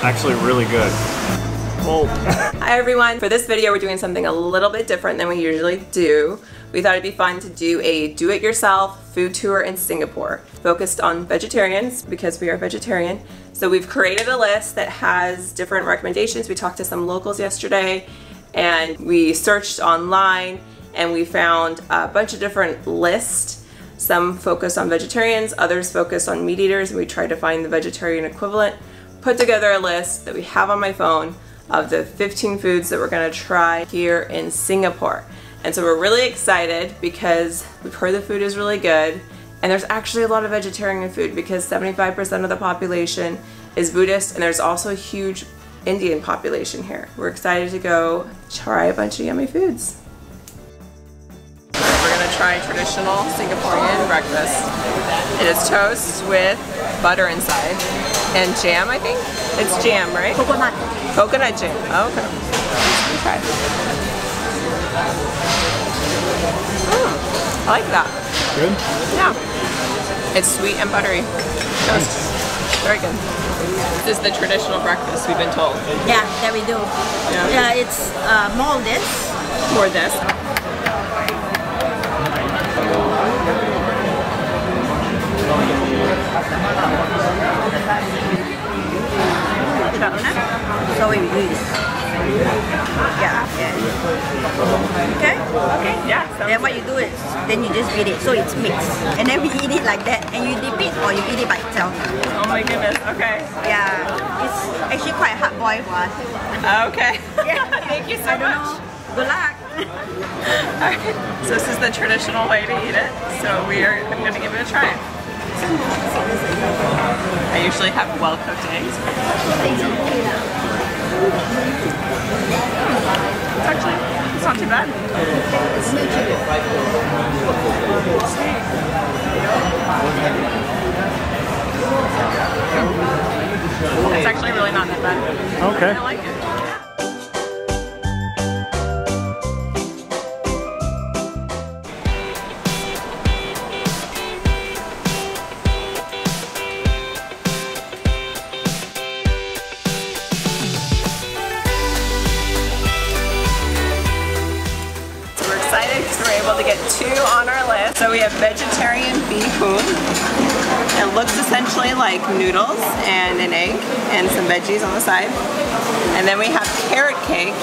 actually really good. Oh. Hi everyone. For this video we're doing something a little bit different than we usually do. We thought it'd be fun to do a do-it-yourself food tour in Singapore, focused on vegetarians because we are vegetarian. So we've created a list that has different recommendations. We talked to some locals yesterday and we searched online and we found a bunch of different lists. Some focus on vegetarians, others focus on meat eaters, and we tried to find the vegetarian equivalent. Put together a list that we have on my phone of the 15 foods that we're gonna try here in Singapore. And so we're really excited because we've heard the food is really good, and there's actually a lot of vegetarian food because 75% of the population is Buddhist, and there's also a huge Indian population here. We're excited to go try a bunch of yummy foods. We're gonna try traditional Singaporean breakfast. It is toast with butter inside and jam, I think? It's jam, right? Coconut. Coconut jam. Oh, okay. Let's try. I like that. Good? Yeah. It's sweet and buttery. Toast. Very good. This is the traditional breakfast, we've been told. Yeah, that we do. Yeah, it's more of this. More of this. So we use. Yeah. Okay? Okay, yeah. Then what you do is, then you just beat it, so it's mixed. And then we eat it like that, and you dip it or you eat it by itself. Oh my goodness, okay. Yeah, it's actually quite hard boiled for us. Okay. Yeah. Thank you so much. Good luck. Alright, so this is the traditional way to eat it. So I'm going to give it a try. I usually have well-cooked eggs. It's not too bad. It's actually really not that bad. Okay. I like it. We're able to get 2 on our list. So we have vegetarian Bee Hoon. It looks essentially like noodles and an egg and some veggies on the side. And then we have carrot cake.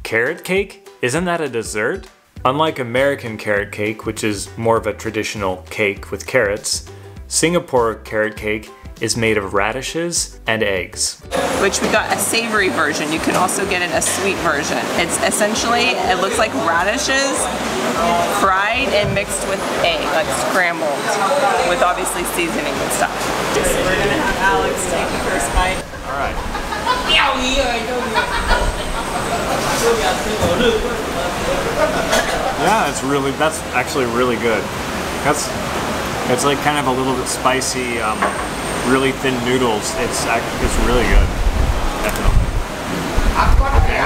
Carrot cake? Isn't that a dessert? Unlike American carrot cake, which is more of a traditional cake with carrots, Singapore carrot cake is made of radishes and eggs. Which we got a savory version. You can also get it a sweet version. It's essentially, it looks like radishes fried and mixed with egg, like scrambled, with obviously seasoning and stuff. So we're gonna have Alex take the first bite. All right. Yeah, that's actually really good. It's like kind of a little bit spicy, really thin noodles. It's really good, definitely. Okay.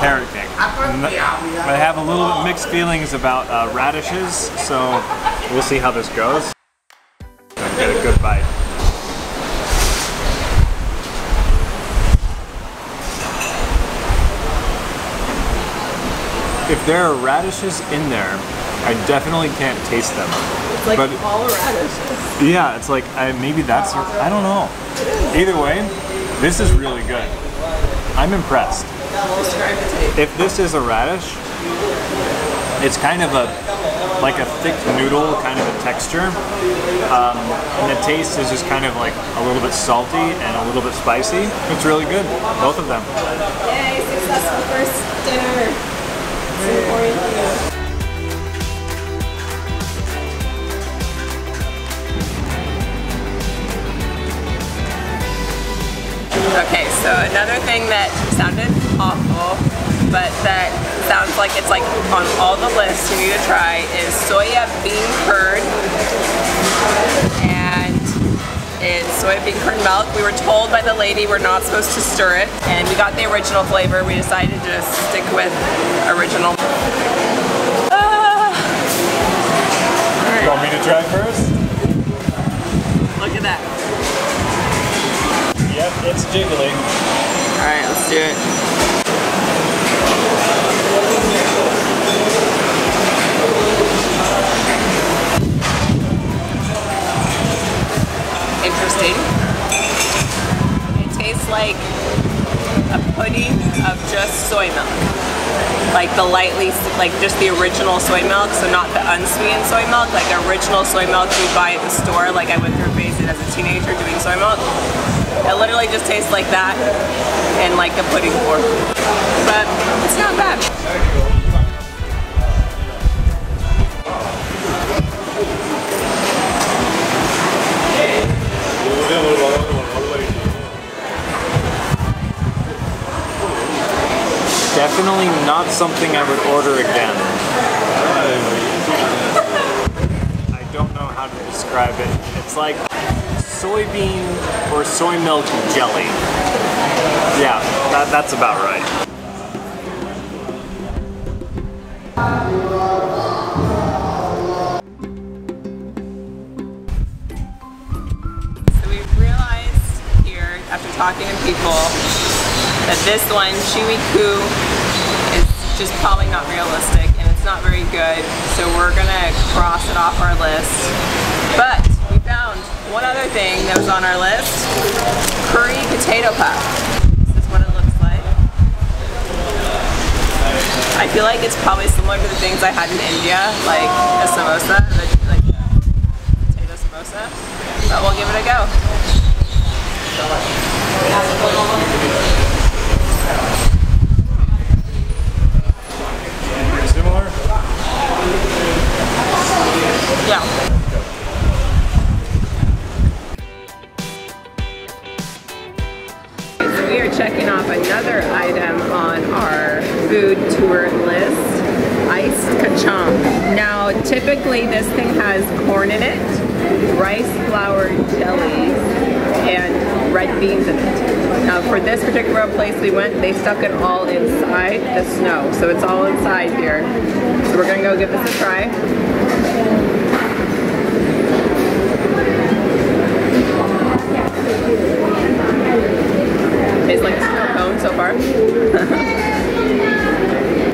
Carrot cake. I have a little bit mixed feelings about radishes, so we'll see how this goes. Gonna get a good bite. If there are radishes in there, I definitely can't taste them. It's like all radishes. Yeah, it's like, maybe that's, I don't know. Either way, this is really good. I'm impressed. Describe the taste. If this is a radish, it's kind of like a thick noodle kind of a texture. And the taste is just kind of like a little bit salty and a little bit spicy. It's really good, both of them. Yay, successful first dinner. Singaporean food. Okay, so another thing that sounded awful, but that sounds like it's like on all the lists you need to try is soya bean curd. And it's soya bean curd milk. We were told by the lady we're not supposed to stir it, and we got the original flavor. We decided to just stick with original. You want me to try first? Look at that. Yeah. Yep, it's jiggly. Alright, let's do it. Interesting. It tastes like a pudding of just soy milk. Like the lightly, like just the original soy milk, so not the unsweetened soy milk, like the original soy milk you buy at the store, like I went through a phase as a teenager doing soy milk. It literally just tastes like that in like a pudding form. But it's not bad. Definitely not something I would order again. I don't know how to describe it. It's like soybean or soy milk jelly. Yeah, that's about right. So we realized here, after talking to people, that this one, Chwee Kueh, is just probably not realistic and it's not very good, so we're gonna cross it off our list. But we found one other thing that was on our list, curry potato puff. This is what it looks like. I feel like it's probably similar to the things I had in India, like a samosa, like potato samosa, but we'll give it a go. Similar? Yeah. So we are checking off another item on our food tour list, iced kacang. Now typically this thing has corn in it, rice flour jellies, and red beans in it. Now for this particular place we went, they stuck it all inside the snow. So it's all inside here. So we're gonna go give this a try. Tastes like a snow cone so far.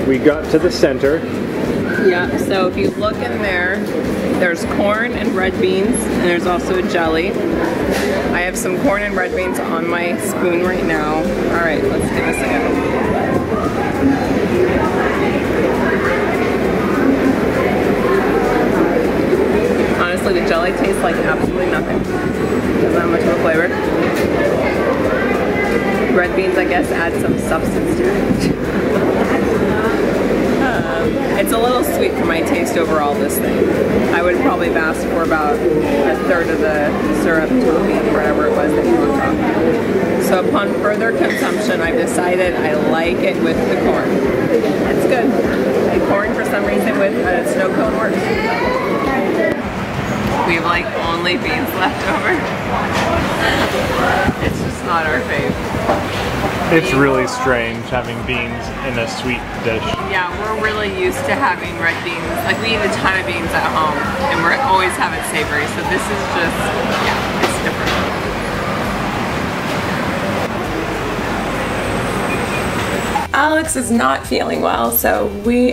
We got to the center. Yeah, so if you look in there, there's corn and red beans, and there's also a jelly. I have some corn and red beans on my spoon right now. All right, let's give this a go. Honestly, the jelly tastes like absolutely nothing. Doesn't have much of a flavor. Red beans, I guess, add some substance to it. It's a little sweet for my taste overall, this thing. I would probably have asked for about a third of the syrup, toffee, whatever it was that you were talking. So upon further consumption, I've decided I like it with the corn. It's good. And corn, for some reason, with a snow cone works. We have like only beans left over. It's just not our fave. It's really strange having beans in a sweet dish. Yeah, we're really used to having red beans. Like we eat a ton of beans at home and we always have it savory. So this is just, yeah, it's different. Alex is not feeling well, so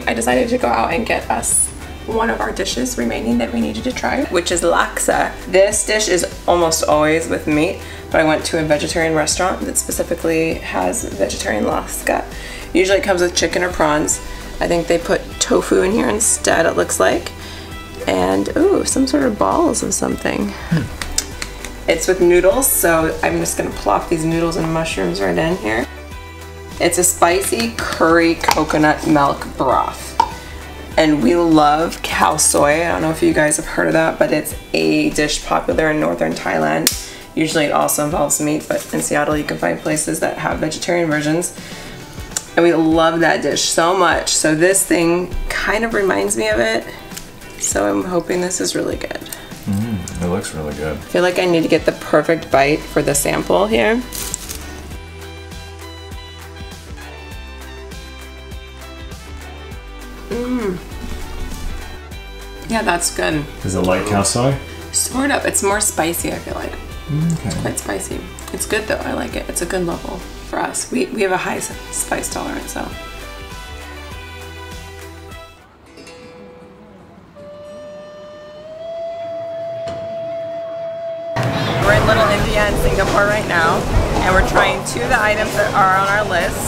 I decided to go out and get us one of our dishes remaining that we needed to try, which is laksa. This dish is almost always with meat, but I went to a vegetarian restaurant that specifically has vegetarian laksa. Usually it comes with chicken or prawns. I think they put tofu in here instead, it looks like. And ooh, some sort of balls of something. It's with noodles, so I'm just gonna plop these noodles and mushrooms right in here. It's a spicy curry coconut milk broth. And we love cow soy. I don't know if you guys have heard of that, but it's a dish popular in northern Thailand. Usually it also involves meat, but in Seattle you can find places that have vegetarian versions. And we love that dish so much. So this thing kind of reminds me of it. So I'm hoping this is really good. It looks really good. I feel like I need to get the perfect bite for the sample here. Yeah, that's good. Is it like cow soy? Sort of. It's more spicy, I feel like. It's quite spicy. It's good though, I like it. It's a good level for us. We have a high spice tolerance, so. We're in Little India in Singapore right now, and we're trying two of the items that are on our list.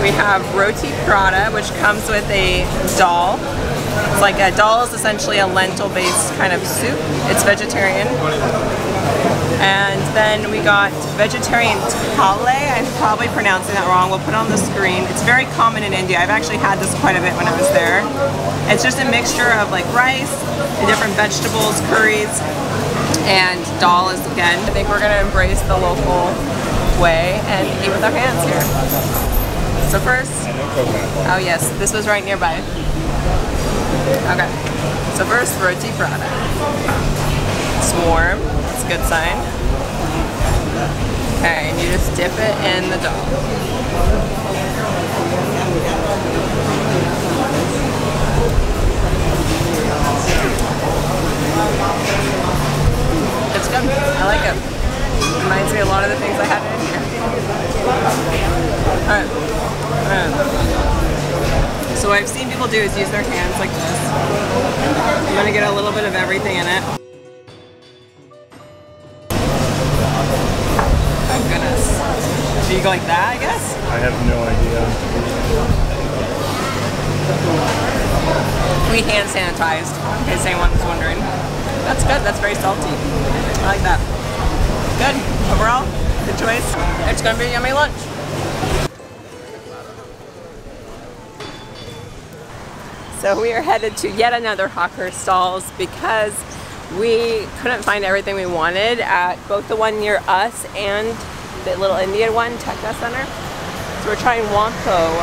We have Roti Prata, which comes with a Dahl. It's like a Dahl is essentially a lentil-based kind of soup. It's vegetarian. And then we got vegetarian Thali. I'm probably pronouncing that wrong. We'll put it on the screen. It's very common in India. I've actually had this quite a bit when I was there. It's just a mixture of like rice and different vegetables, curries, and Dahl is again. I think we're gonna embrace the local way and eat with our hands here. So first, oh yes, this was right nearby. Okay, so first Roti Prata. It's warm, it's a good sign. Okay, and you just dip it in the Dahl. It's good, I like it. Reminds me a lot of the things I had in here. Alright. So what I've seen people do is use their hands like this. I'm gonna get a little bit of everything in it. Oh goodness. Do you go like that, I guess? I have no idea. We hand sanitized, in case anyone was wondering. That's good, that's very salty. I like that. Good, overall, good choice. It's gonna be a yummy lunch. So we are headed to yet another hawker stalls because we couldn't find everything we wanted at both the one near us and the Little Indian one, Tekka Center. So we're trying Wonko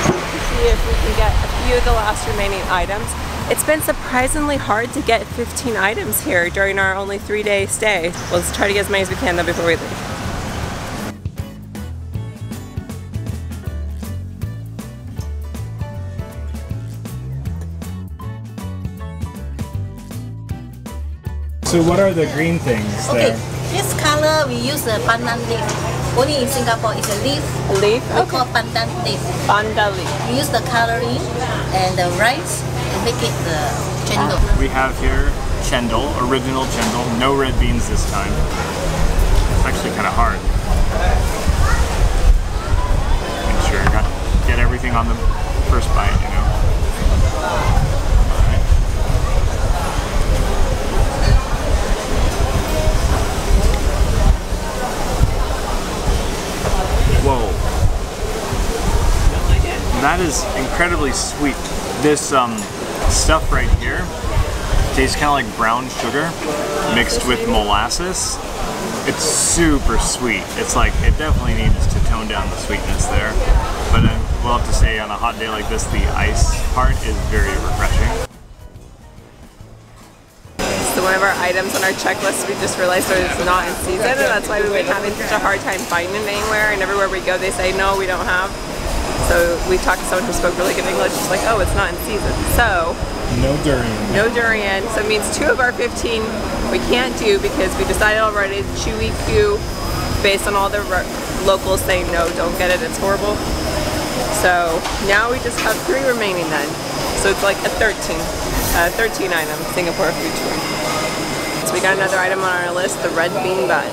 to see if we can get a few of the last remaining items. It's been surprisingly hard to get 15 items here during our only 3-day stay. Let's try to get as many as we can though before we leave. So what are the green things there? Okay, this color we use the pandan leaf. Only in Singapore it's a leaf. Leaf? We call pandan leaf. Pandan leaf. We use the coloring and the rice to make it the chendol. We have here Chendol, original Chendol, no red beans this time. It's actually kind of hard. Make sure you get everything on the first bite, you know. Whoa. That is incredibly sweet. This stuff right here tastes kind of like brown sugar mixed with molasses. It's super sweet. It's like, it definitely needs to tone down the sweetness there. But we'll have to say on a hot day like this, the ice part is very refreshing. So one of our items on our checklist, we just realized that it's not in season, and that's why we've been having such a hard time finding it anywhere, and everywhere we go they say, no, we don't have. So we talked to someone who spoke really good English, it's like, oh, it's not in season. So, no durian. No durian, so it means 2 of our 15 we can't do because we decided already Chwee Kueh, based on all the locals saying, no, don't get it, it's horrible. So now we just have 3 remaining then. So it's like a 13 item Singapore food tour. So we got another item on our list, the red bean bun.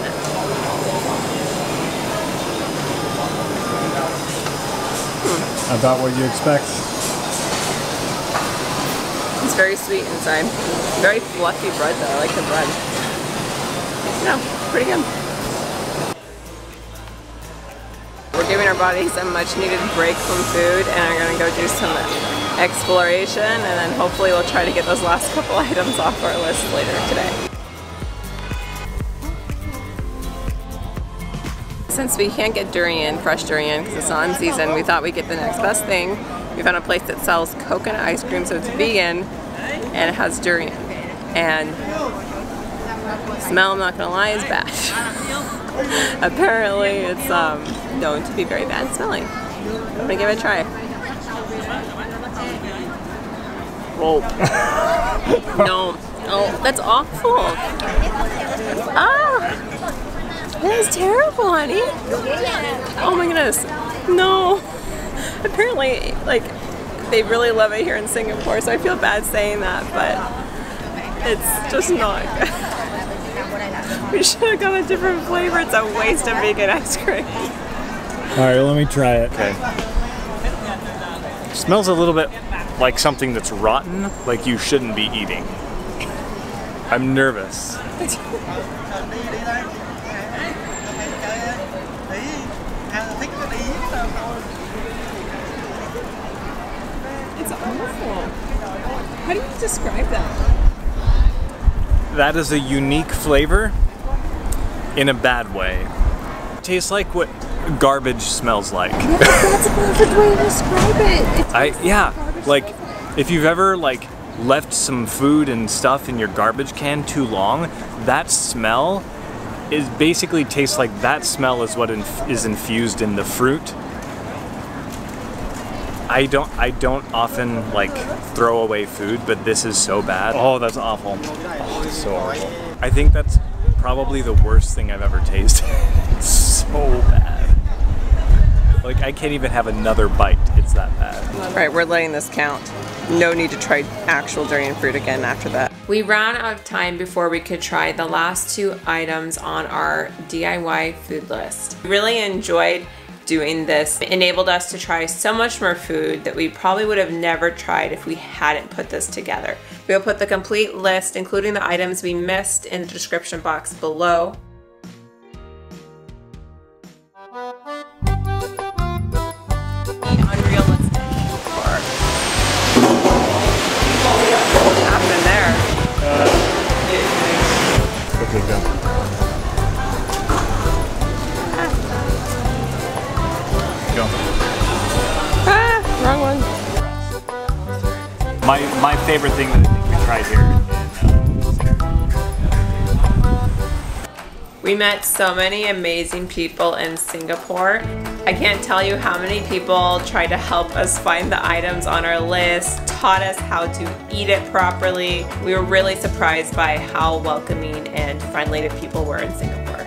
About what you expect. It's very sweet inside. Very fluffy bread though, I like the bread. No, pretty good. We're giving our bodies a much needed break from food and are going to go do some exploration, and then hopefully we'll try to get those last couple items off our list later today. Since we can't get durian, fresh durian, because it's not in season, we thought we'd get the next best thing. We found a place that sells coconut ice cream, so it's vegan, and it has durian. And the smell, I'm not gonna lie, is bad. Apparently it's known to be very bad smelling. I'm gonna give it a try. Oh. No. Oh, that's awful. Ah! is terrible, honey. Oh my goodness. No. Apparently, like, they really love it here in Singapore, so I feel bad saying that, but it's just not good. We should have got a different flavor. It's a waste of vegan ice cream. Alright, let me try it. Okay. It smells a little bit like something that's rotten, like you shouldn't be eating. I'm nervous. It's awful. How do you describe that? That is a unique flavor in a bad way. It tastes like what garbage smells like. Yeah, that's a perfect way to describe it. Yeah, like if you've ever like left some food and stuff in your garbage can too long, that smell is basically tastes like that smell is what is infused in the fruit. I don't often like throw away food, but this is so bad. Oh, that's awful. Oh, it's so horrible. I think that's probably the worst thing I've ever tasted. It's so bad. Like I can't even have another bite. It's that bad. All right, we're letting this count. No need to try actual durian fruit again after that. We ran out of time before we could try the last two items on our DIY food list. Really enjoyed doing this. It enabled us to try so much more food that we probably would have never tried if we hadn't put this together. We'll put the complete list, including the items we missed, in the description box below. Unrealistic for what happened there. Okay, go. Go. Ah, wrong one. My favorite thing that I think we tried here. We met so many amazing people in Singapore. I can't tell you how many people tried to help us find the items on our list, taught us how to eat it properly. We were really surprised by how welcoming and friendly the people were in Singapore.